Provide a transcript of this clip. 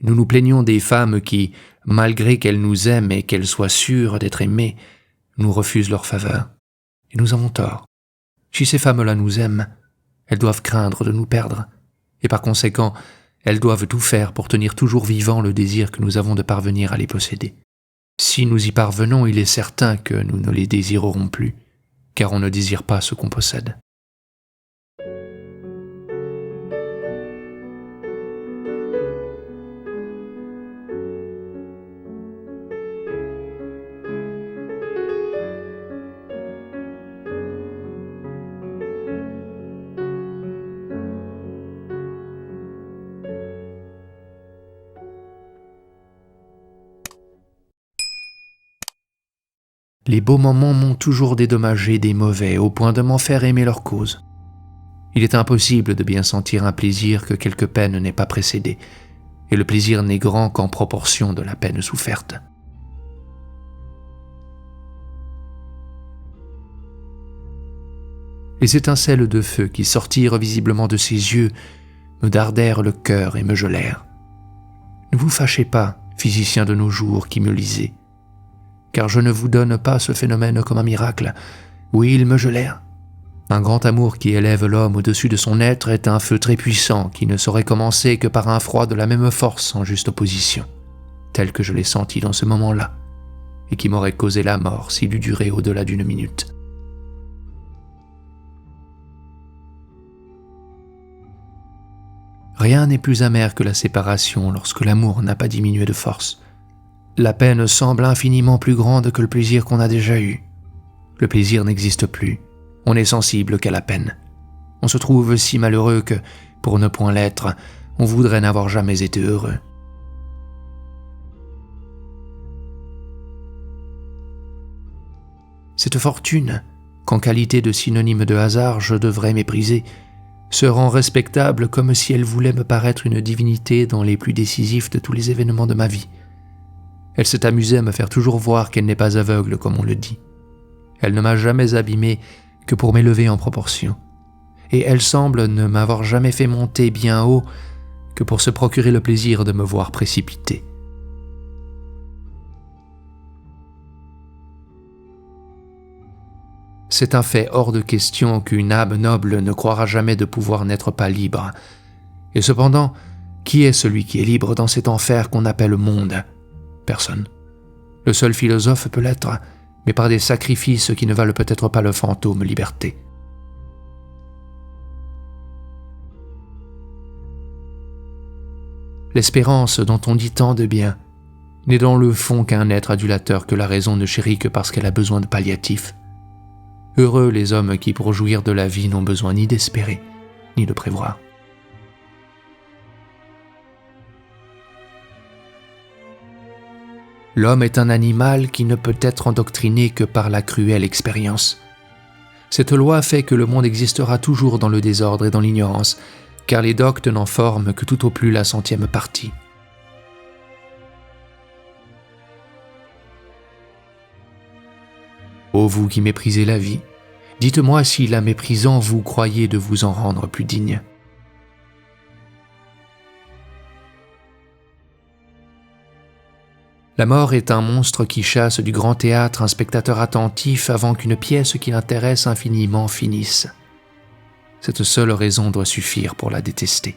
Nous nous plaignons des femmes qui, malgré qu'elles nous aiment et qu'elles soient sûres d'être aimées, nous refusent leur faveur. Et nous avons tort. Si ces femmes-là nous aiment, elles doivent craindre de nous perdre, et par conséquent, elles doivent tout faire pour tenir toujours vivant le désir que nous avons de parvenir à les posséder. Si nous y parvenons, il est certain que nous ne les désirerons plus, car on ne désire pas ce qu'on possède. Les beaux moments m'ont toujours dédommagé des mauvais, au point de m'en faire aimer leur cause. Il est impossible de bien sentir un plaisir que quelque peine n'ait pas précédé, et le plaisir n'est grand qu'en proportion de la peine soufferte. Les étincelles de feu qui sortirent visiblement de ses yeux me dardèrent le cœur et me gelèrent. Ne vous fâchez pas, physicien de nos jours qui me lisez, car je ne vous donne pas ce phénomène comme un miracle. Oui, ils me gelèrent. Un grand amour qui élève l'homme au-dessus de son être est un feu très puissant qui ne saurait commencer que par un froid de la même force en juste opposition, tel que je l'ai senti dans ce moment-là, et qui m'aurait causé la mort s'il eût duré au-delà d'une minute. Rien n'est plus amer que la séparation lorsque l'amour n'a pas diminué de force. La peine semble infiniment plus grande que le plaisir qu'on a déjà eu. Le plaisir n'existe plus. On n'est sensible qu'à la peine. On se trouve si malheureux que, pour ne point l'être, on voudrait n'avoir jamais été heureux. Cette fortune, qu'en qualité de synonyme de hasard je devrais mépriser, se rend respectable comme si elle voulait me paraître une divinité dans les plus décisifs de tous les événements de ma vie. Elle s'est amusée à me faire toujours voir qu'elle n'est pas aveugle comme on le dit. Elle ne m'a jamais abîmé que pour m'élever en proportion, et elle semble ne m'avoir jamais fait monter bien haut que pour se procurer le plaisir de me voir précipité. C'est un fait hors de question qu'une âme noble ne croira jamais de pouvoir n'être pas libre. Et cependant, qui est celui qui est libre dans cet enfer qu'on appelle monde ? Personne. Le seul philosophe peut l'être, mais par des sacrifices qui ne valent peut-être pas le fantôme liberté. L'espérance dont on dit tant de bien n'est dans le fond qu'un être adulateur que la raison ne chérit que parce qu'elle a besoin de palliatifs. Heureux les hommes qui, pour jouir de la vie, n'ont besoin ni d'espérer, ni de prévoir. L'homme est un animal qui ne peut être endoctriné que par la cruelle expérience. Cette loi fait que le monde existera toujours dans le désordre et dans l'ignorance, car les doctes n'en forment que tout au plus la 100e partie. Ô vous qui méprisez la vie, dites-moi si, la méprisant, vous croyez de vous en rendre plus digne. La mort est un monstre qui chasse du grand théâtre un spectateur attentif avant qu'une pièce qui l'intéresse infiniment finisse. Cette seule raison doit suffire pour la détester.